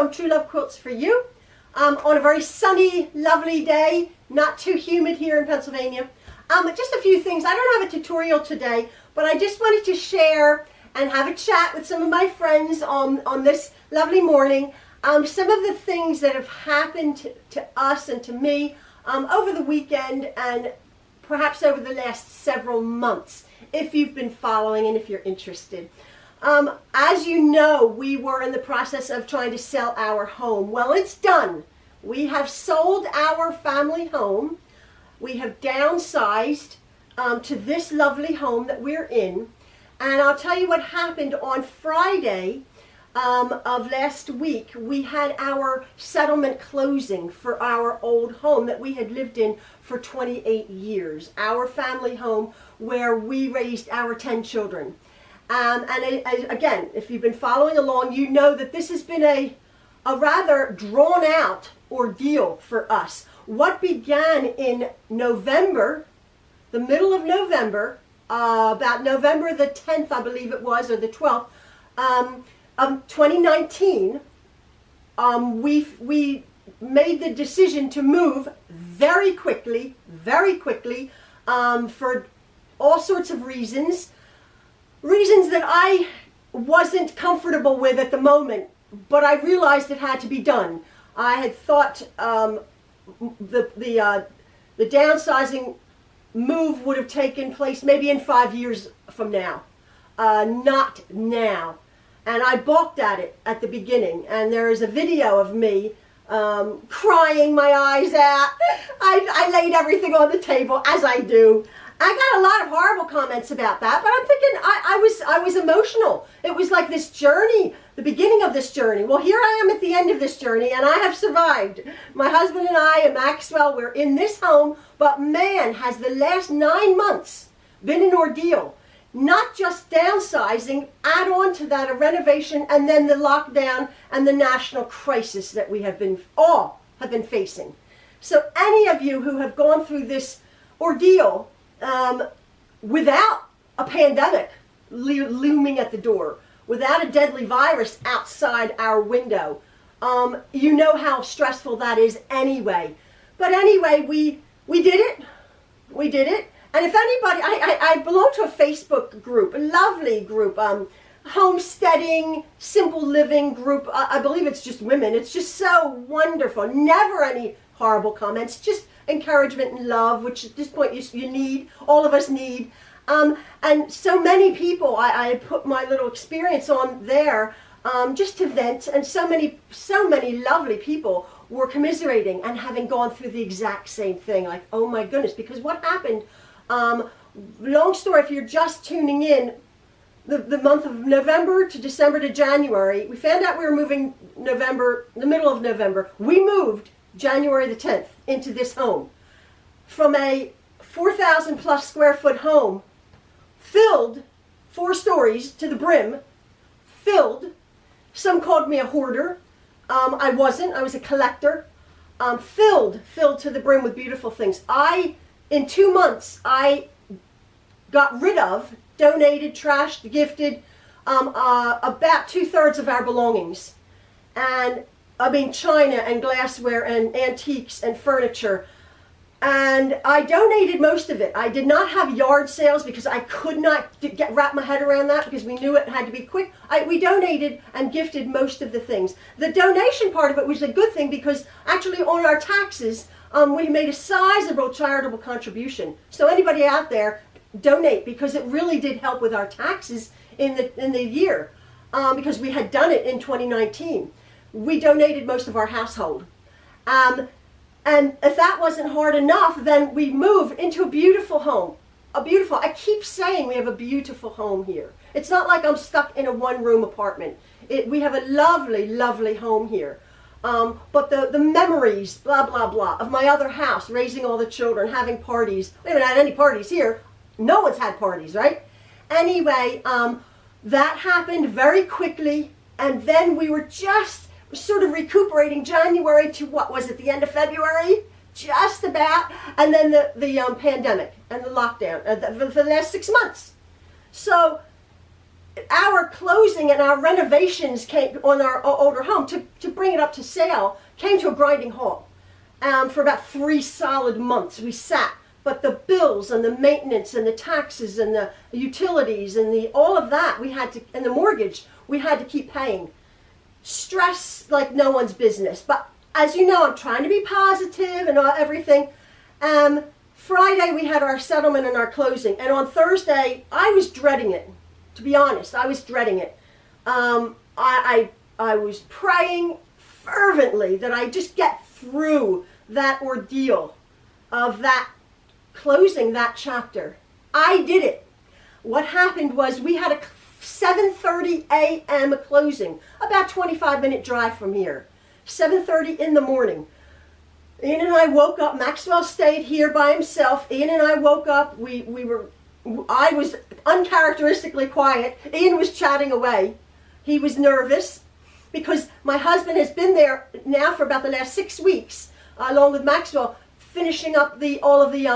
from Truelove Quilts for You on a very sunny, lovely day, not too humid here in Pennsylvania. Just a few things. I don't have a tutorial today, but I just wanted to share and have a chat with some of my friends on this lovely morning. Some of the things that have happened to us and to me over the weekend and perhaps over the last several months, if you've been following and if you're interested. As you know, we were in the process of trying to sell our home. Well, it's done. We have sold our family home. We have downsized to this lovely home that we're in. And I'll tell you what happened on Friday of last week. We had our settlement closing for our old home that we had lived in for 28 years. Our family home where we raised our 10 children. Again, if you've been following along, you know that this has been a rather drawn out ordeal for us. What began in November, the middle of November, about November the 10th, I believe it was, or the 12th, of 2019, we made the decision to move very quickly, for all sorts of reasons that I wasn't comfortable with at the moment, but I realized it had to be done. I had thought the downsizing move would have taken place maybe in 5 years from now, not now. And I balked at it at the beginning, and there is a video of me crying my eyes out. I laid everything on the table, as I do. I got a lot of horrible comments about that, but I'm thinking I was emotional. It was like this journey, the beginning of this journey. Well, here I am at the end of this journey, and I have survived. My husband and I and Maxwell, we're in this home, but man, has the last 9 months been an ordeal. Not just downsizing, add on to that a renovation, and then the lockdown and the national crisis that we have all been facing. So any of you who have gone through this ordeal without a pandemic looming at the door, without a deadly virus outside our window, you know how stressful that is anyway. But anyway, we did it. We did it. And if anybody, I belong to a Facebook group, a lovely group, homesteading, simple living group. I believe it's just women. It's just so wonderful. Never any horrible comments, just encouragement and love, which at this point you need, all of us need. And so many people, I put my little experience on there just to vent, and so many lovely people were commiserating and having gone through the exact same thing. Like, oh my goodness, because what happened, long story, if you're just tuning in, the month of November to December to January, we found out we were moving the middle of November. We moved January the 10th into this home. From a 4,000 plus square foot home, filled, 4 stories to the brim, filled. Some called me a hoarder. I wasn't. I was a collector. Filled to the brim with beautiful things. In 2 months, I got rid of, donated, trashed, gifted about 2/3 of our belongings. And I mean china and glassware and antiques and furniture. And I donated most of it. I did not have yard sales because I could not wrap my head around that because we knew it had to be quick. We donated and gifted most of the things. The donation part of it was a good thing because actually on our taxes, we made a sizable charitable contribution. So anybody out there, donate, because it really did help with our taxes in the year because we had done it in 2019. We donated most of our household. And if that wasn't hard enough, then we moved into a beautiful home. I keep saying we have a beautiful home here. It's not like I'm stuck in a one-room apartment. We have a lovely, lovely home here. But the memories, blah, blah, blah, of my other house, raising all the children, having parties. We haven't had any parties here. No one's had parties, right? Anyway, that happened very quickly. And then we were just sort of recuperating January to, what was it, the end of February? Just about. And then the pandemic and the lockdown for the last 6 months. So our closing and our renovations came on our older home to bring it up to sale came to a grinding halt. For about 3 solid months we sat, but the bills and the maintenance and the taxes and the utilities and all of that we had to, and the mortgage we had to keep paying. Stress like no one's business. But as you know, I'm trying to be positive and everything. Friday we had our settlement and our closing, and on Thursday I was dreading it. To be honest, I was dreading it. I was praying fervently that I just get through that ordeal of that closing that chapter. I did it. What happened was we had a 7:30 a.m. closing, about 25-minute drive from here. 7:30 in the morning. Ian and I woke up. Maxwell stayed here by himself. Ian and I woke up. I was uncharacteristically quiet. Ian was chatting away. He was nervous because my husband has been there now for about the last 6 weeks, along with Maxwell, finishing up all of the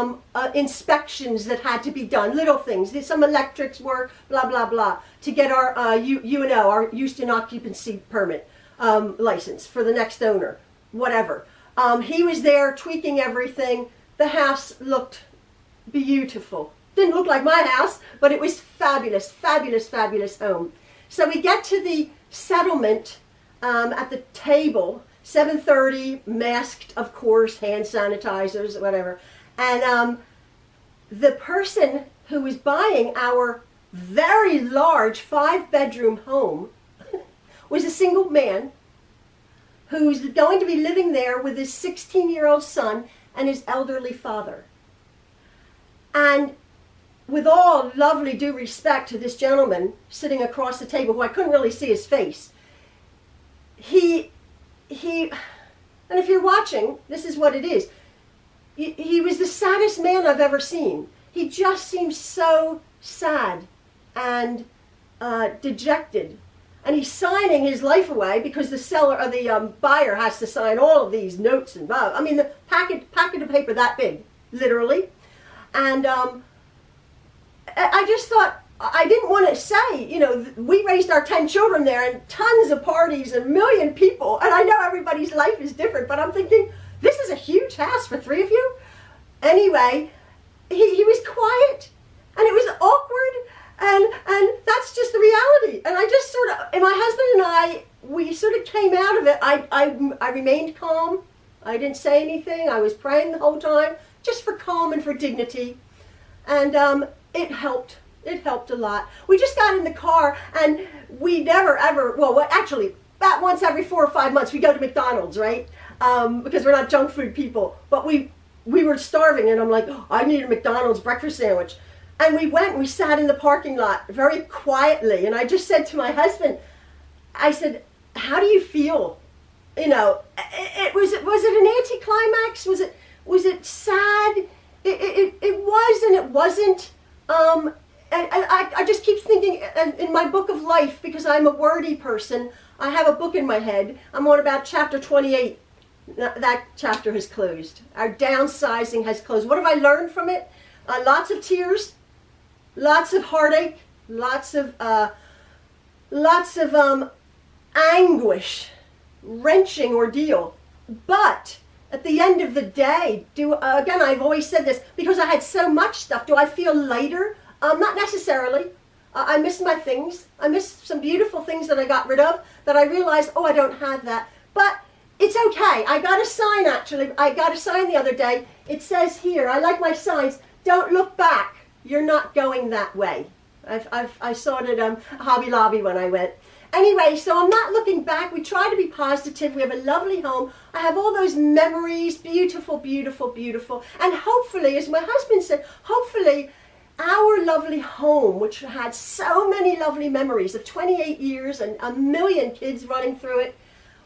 inspections that had to be done, little things, some electrics work, blah, blah, blah, to get our UNO, our use in occupancy permit license for the next owner, whatever. He was there tweaking everything. The house looked beautiful. Didn't look like my house, but it was fabulous, fabulous, fabulous home. So we get to the settlement at the table, 7:30, masked, of course, hand sanitizers, whatever. And the person who was buying our very large 5-bedroom home was a single man who's going to be living there with his 16-year-old son and his elderly father. And with all lovely due respect to this gentleman sitting across the table, who I couldn't really see his face, he, and if you're watching, this is what it is. He was the saddest man I've ever seen. He just seemed so sad and dejected. And he's signing his life away because the seller or the buyer has to sign all of these notes and blah. I mean, the packet of paper that big, literally. And I just thought, I didn't want to say, you know, we raised our 10 children there and tons of parties and 1 million people. And I know everybody's life is different, but I'm thinking, this is a huge house for 3 of you. Anyway, he was quiet and it was awkward. And that's just the reality. And I just sort of, and my husband and I, we sort of came out of it. I remained calm. I didn't say anything. I was praying the whole time, just for calm and for dignity. And it helped. It helped a lot. We just got in the car and we never ever, well, actually, about once every 4 or 5 months, we go to McDonald's, right? Because we're not junk food people. But we were starving and I'm like, oh, I need a McDonald's breakfast sandwich. And we went and we sat in the parking lot very quietly. And I just said to my husband, I said, how do you feel? You know, was it an anticlimax? Was it sad? It was and it wasn't. I just keep thinking in my book of life, because I'm a wordy person, I have a book in my head. I'm on about chapter 28. That chapter has closed. Our downsizing has closed. What have I learned from it? Lots of tears. Lots of heartache, lots of anguish, wrenching ordeal. But at the end of the day, again, I've always said this, because I had so much stuff, do I feel lighter? Not necessarily. I miss my things. I miss some beautiful things that I got rid of, that I realized, oh, I don't have that. But it's okay. I got a sign, actually. I got a sign the other day. It says here, I like my signs, don't look back. You're not going that way. I saw it at Hobby Lobby when I went. Anyway, so I'm not looking back. We try to be positive. We have a lovely home. I have all those memories, beautiful, beautiful, beautiful. And hopefully, as my husband said, hopefully our lovely home, which had so many lovely memories of 28 years and 1 million kids running through it,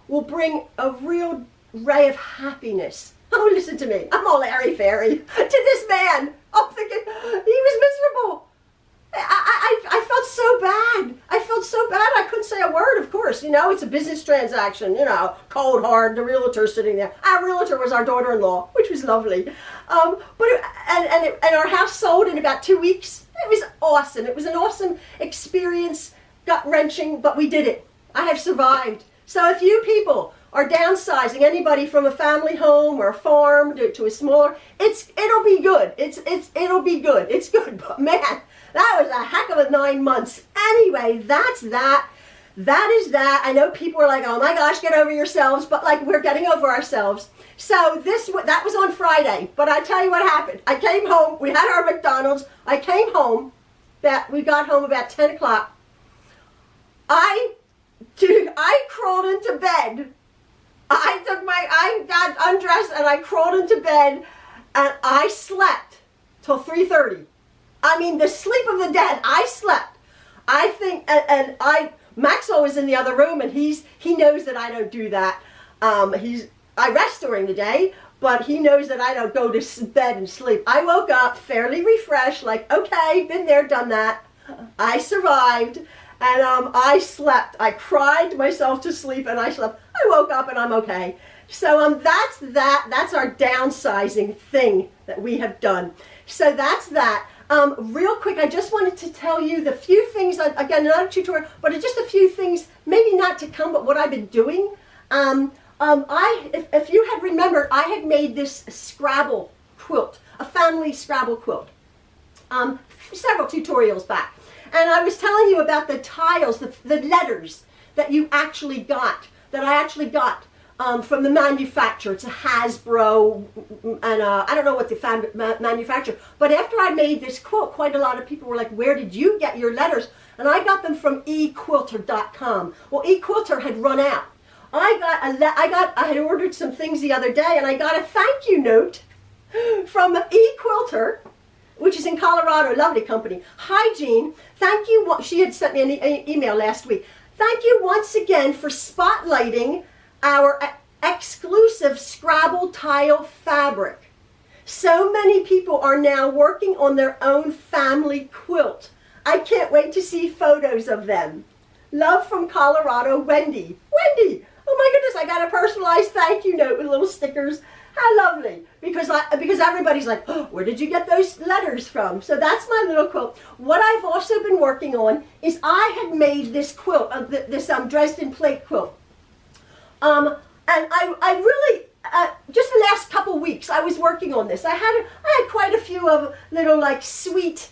will bring a real ray of happiness. Oh, listen to me. I'm all airy-fairy to this man. I'm thinking, he was miserable. I felt so bad. I felt so bad I couldn't say a word, of course. You know, it's a business transaction, you know, cold hard, the realtor sitting there. Our realtor was our daughter-in-law, which was lovely. And our house sold in about 2 weeks. It was awesome. It was an awesome experience gut-wrenching, but we did it. I have survived. So if you people are downsizing, anybody from a family home or a farm to a smaller, it'll be good. It'll be good. It's good, but man, that was a heck of a 9 months. Anyway, that's that. That is that. I know people are like, oh my gosh, get over yourselves, but like we're getting over ourselves. So that was on Friday, but I tell you what happened. I came home, we had our McDonald's, I came home, we got home about 10 o'clock. I crawled into bed. I got undressed and I crawled into bed and I slept till 3:30. I mean, the sleep of the dead. I slept. I think, Maxwell was in the other room and he knows that I don't do that. I rest during the day, but he knows that I don't go to bed and sleep. I woke up fairly refreshed, like, okay, been there, done that. I survived, and I slept. I cried myself to sleep, and I slept. I woke up, and I'm okay. So that's that. That's our downsizing thing that we have done. So that's that. Real quick, I just wanted to tell you the few things, again, not a tutorial, but just a few things, maybe not to come, but what I've been doing. If you had remembered, I had made this Scrabble quilt, a family Scrabble quilt, several tutorials back. And I was telling you about the tiles, the letters that you actually got, that I actually got from the manufacturer. It's a Hasbro, and I don't know what the manufacturer, but after I made this quilt, quite a lot of people were like, where did you get your letters? And I got them from equilter.com. Well, eQuilter had run out. I had ordered some things the other day, and I got a thank you note from eQuilter, which is in Colorado, lovely company. Hi, Jean. Thank you. She had sent me an email last week. Thank you once again for spotlighting our exclusive Scrabble tile fabric. So many people are now working on their own family quilt. I can't wait to see photos of them. Love from Colorado, Wendy. Wendy! Oh my goodness, I got a personalized thank you note with little stickers. How lovely. Because everybody's like, oh, where did you get those letters from? So that's my little quilt. What I've also been working on is I had made this quilt, this Dresden plate quilt. And I really, just the last couple weeks, I was working on this. I had quite a few of little like sweet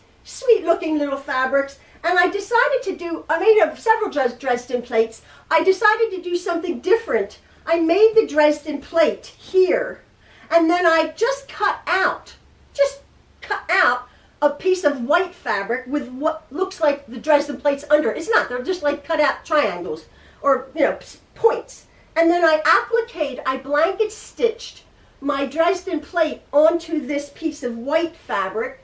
looking little fabrics. And I decided to do, I made several Dresden plates. I decided to do something different. I made the Dresden plate here. And then I just cut out a piece of white fabric with what looks like the Dresden plates under it. It's not, they're just like cut out triangles or, points. And then I blanket stitched my Dresden plate onto this piece of white fabric.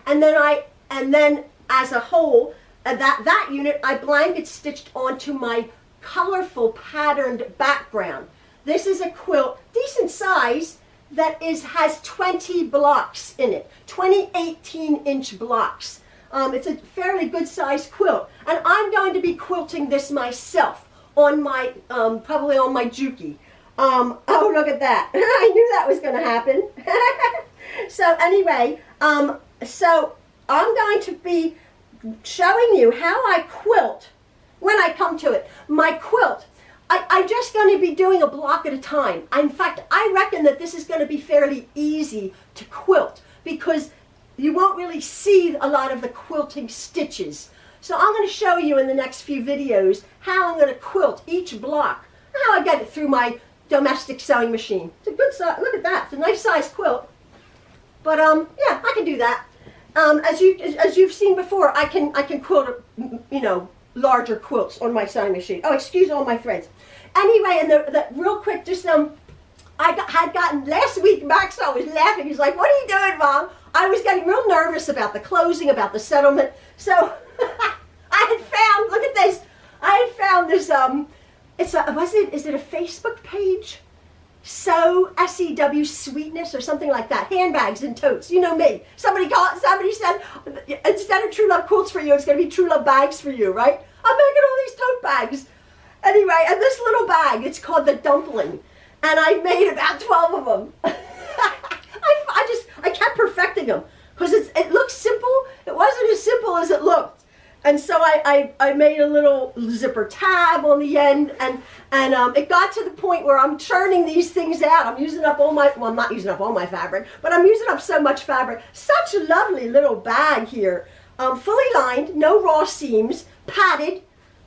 And then as a whole, that unit I blanket stitched onto my colorful patterned background. This is a quilt, decent size, that has 20 blocks in it, 20 18-inch blocks. It's a fairly good sized quilt, and I'm going to be quilting this myself on my, probably on my Juki. Oh, look at that. I knew that was going to happen. So anyway, so I'm going to be showing you how I quilt when I come to it. My quilt, I'm just going to be doing a block at a time. In fact, I reckon that this is going to be fairly easy to quilt because you won't really see a lot of the quilting stitches. So I'm going to show you in the next few videos how I'm going to quilt each block, how I get it through my domestic sewing machine. It's a good size, look at that, it's a nice size quilt. But yeah, I can do that. As you've seen before, I can quilt, larger quilts on my sewing machine. Oh, excuse all my threads. Anyway, and the real quick, just I had gotten last week. Maxwell was laughing. He's like, "What are you doing, Mom?" I was getting real nervous about the closing, about the settlement. So I had found. Look at this. I had found this. Is it a Facebook page? Sew SEW Sweetness or something like that. Handbags and totes. You know me. Somebody said instead of Truelove quilts for you, it's going to be Truelove bags for you, right? I'm making all these tote bags. Anyway, and this little bag, it's called the dumpling, and I made about 12 of them. I kept perfecting them because it looked simple. It wasn't as simple as it looked. And so I made a little zipper tab on the end, and it got to the point where I'm churning these things out. I'm using up all my, well, I'm not using up all my fabric, but I'm using up so much fabric. Such a lovely little bag here. Fully lined, no raw seams, padded.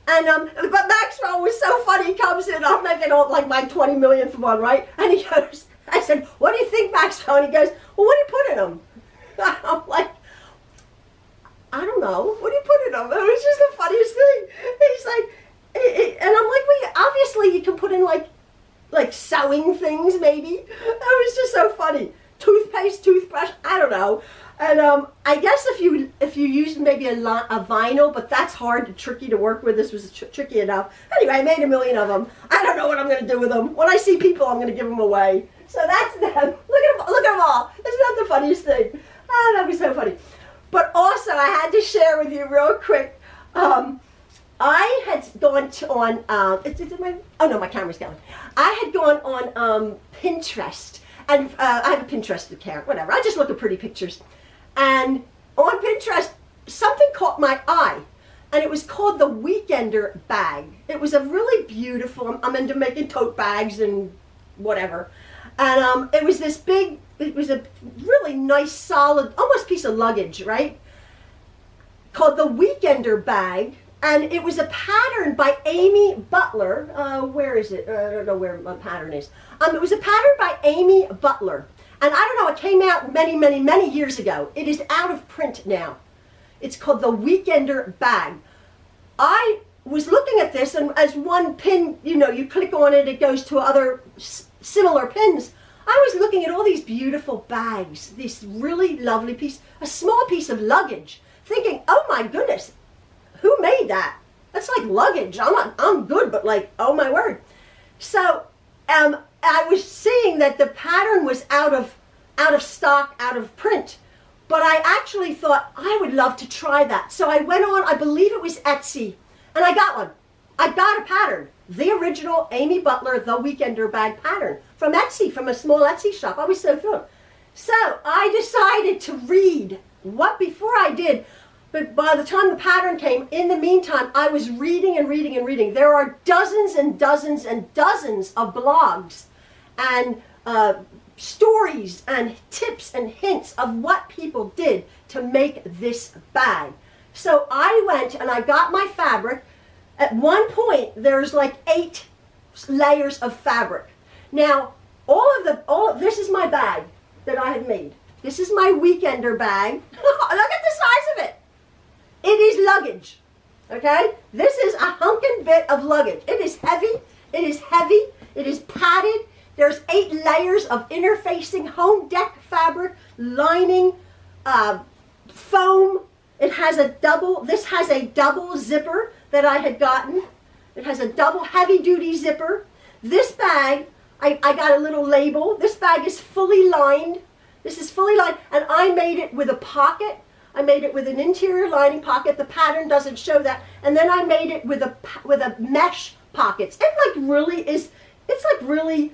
And but Maxwell was so funny. He comes in, I'm making all like my 20 millionth one, right? And he goes, I said, what do you think, Maxwell? And he goes, well, what do you put in them? I'm like, I don't know. What do you put in them? It was just the funniest thing. He's like, and I'm like, well, obviously you can put in like sewing things, maybe. It was just so funny. Toothpaste, toothbrush, I don't know. And I guess if you use maybe a vinyl, but that's hard, tricky to work with. This was tricky enough. Anyway, I made a million of them. I don't know what I'm going to do with them. When I see people, I'm going to give them away. So that's them. Look at them all. Isn't that the funniest thing? Oh, that was so funny. But also, I had to share with you real quick. I had gone my camera's going. I had gone on Pinterest, and I have a Pinterest account. Whatever. I just look at pretty pictures. And on Pinterest, something caught my eye, and it was called the Weekender bag. It was a really beautiful, I'm into making tote bags and whatever. And it was this big, it was a really nice, solid, almost piece of luggage, right? Called the Weekender bag. And it was a pattern by Amy Butler. Where is it? I don't know where my pattern is. It was a pattern by Amy Butler. And I don't know, it came out many, many, many years ago. It is out of print now. It's called the Weekender bag. I was looking at this, and as one pin, you click on it, it goes to other similar pins. I was looking at all these beautiful bags, this really lovely piece, a small piece of luggage, thinking, oh my goodness, who made that? That's like luggage. I'm good, but like, oh my word. So I was seeing that the pattern was out of stock, out of print. But I actually thought I would love to try that. So I went on, I believe it was Etsy, and I got one. I got a pattern. The original Amy Butler, the Weekender bag pattern from Etsy, from a small Etsy shop. I was so thrilled. So I decided to read before I did. But by the time the pattern came, in the meantime, I was reading and reading and reading. There are dozens and dozens and dozens of blogs and stories and tips and hints of what people did to make this bag. So I went and I got my fabric. At one point, there's like 8 layers of fabric. Now, this is my bag that I had made. This is my Weekender bag. Look at the size of it. It is luggage, okay? This is a hunkin' bit of luggage. It is heavy, it is padded. There's 8 layers of interfacing home deck fabric, lining, foam. This has a double zipper that I had gotten. It has a double heavy-duty zipper. This bag, I got a little label. This bag is fully lined. This is fully lined, and I made it with a pocket. I made it with an interior lining pocket. The pattern doesn't show that. And then I made it with a mesh pockets. It's like really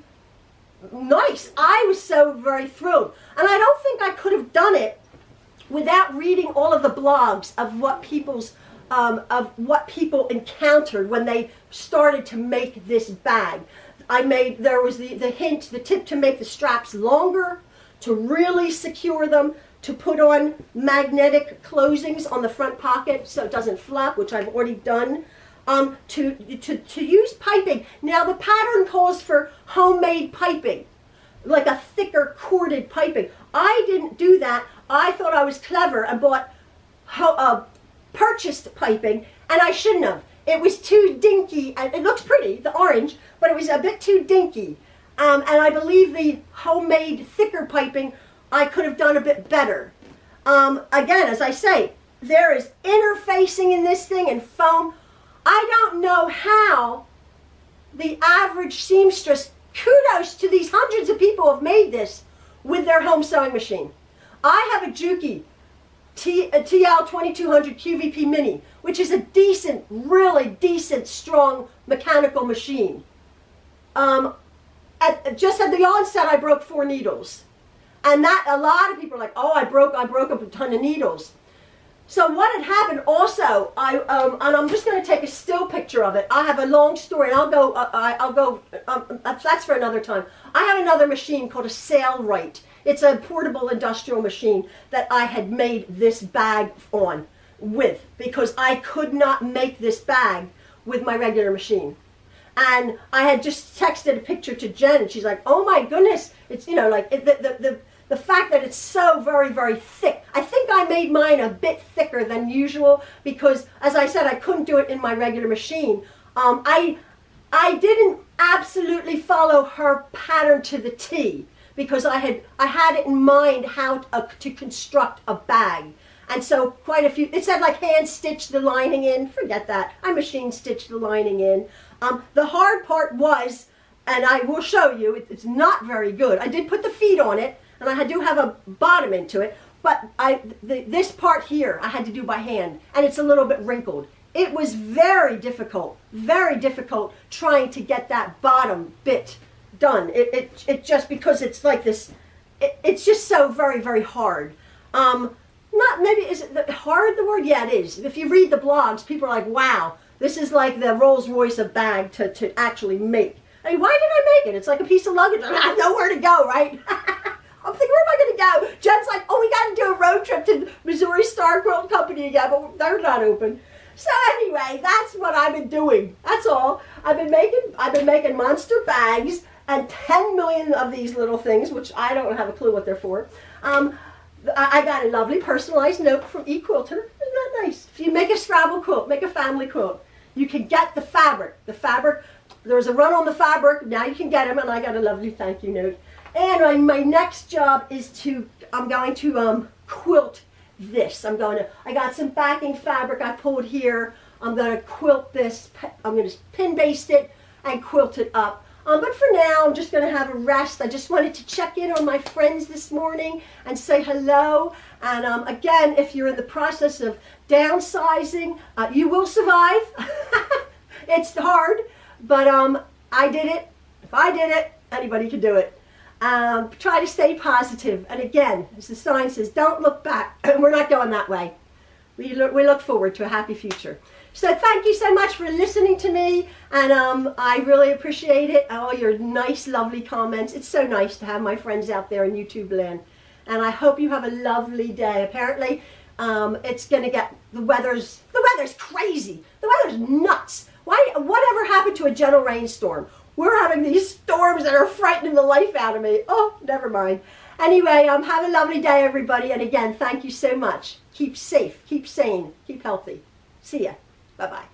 nice. I was so very thrilled. And I don't think I could have done it without reading all of the blogs of what people encountered when they started to make this bag. There was the tip to make the straps longer, to really secure them, to put on magnetic closings on the front pocket so it doesn't flap, which I've already done, to use piping. Now the pattern calls for homemade piping, like a thicker corded piping. I didn't do that. I thought I was clever and bought purchased piping, and I shouldn't have. It was too dinky, and it looks pretty, the orange, but it was a bit too dinky. And I believe the homemade thicker piping I could have done a bit better. Again, as I say, there is interfacing in this thing and foam. I don't know how the average seamstress, kudos to these hundreds of people who have made this with their home sewing machine. I have a Juki TL 2200 QVP Mini, which is a decent, really decent, strong mechanical machine. Just at the onset, I broke 4 needles. And that, a lot of people are like, oh, I broke up a ton of needles. So what had happened also, and I'm just going to take a still picture of it. I have a long story, and I'll go. That's for another time. I have another machine called a Sailrite. It's a portable industrial machine that I had made this bag on with, because I could not make this bag with my regular machine. And I had just texted a picture to Jen, and she's like, "Oh my goodness, it's, you know, like the fact that it's so very, very thick." I think I made mine a bit thicker than usual because, as I said, I couldn't do it in my regular machine. I didn't absolutely follow her pattern to the T, because I had it in mind how to construct a bag. And so quite a few, it said like hand stitch the lining in. Forget that. I machine stitched the lining in. The hard part was, and I will show you, it's not very good. I did put the feet on it, and I do have a bottom into it, but this part here I had to do by hand, and it's a little bit wrinkled. It was very difficult trying to get that bottom bit done. It just, because it's like this, it's just so very, very hard. Not maybe, is it hard the word? Yeah, it is. If you read the blogs, people are like, wow, this is like the Rolls Royce of bag to actually make. I mean, why did I make it? It's like a piece of luggage. I have nowhere to go, right? I'm thinking, where am I going to go? Jen's like, oh, we got to do a road trip to Missouri Star Quilt Company again, but they're not open. So anyway, that's what I've been doing. That's all. I've been making monster bags and 10 million of these little things, which I don't have a clue what they're for. I got a lovely personalized note from eQuilter. Isn't that nice? If you make a Scrabble quilt, make a family quilt, you can get the fabric. The fabric, there's a run on the fabric. Now you can get them, and I got a lovely thank you note. And my next job is I'm going to quilt this. I got some backing fabric I pulled here. I'm going to quilt this. I'm going to pin baste it and quilt it up. But for now, I'm just going to have a rest. I just wanted to check in on my friends this morning and say hello. And again, if you're in the process of downsizing, you will survive. It's hard, but I did it. If I did it, anybody can do it. Try to stay positive. And again, as the sign says, don't look back. We're not going that way. We look forward to a happy future. So thank you so much for listening to me, and I really appreciate it. All your nice, lovely comments. It's so nice to have my friends out there in YouTube land. And I hope you have a lovely day. Apparently, it's going to get, the weather's crazy. The weather's nuts. Whatever happened to a gentle rainstorm? We're having these storms that are frightening the life out of me. Oh, never mind. Anyway, have a lovely day, everybody. And again, thank you so much. Keep safe, keep sane, keep healthy. See ya. Bye-bye.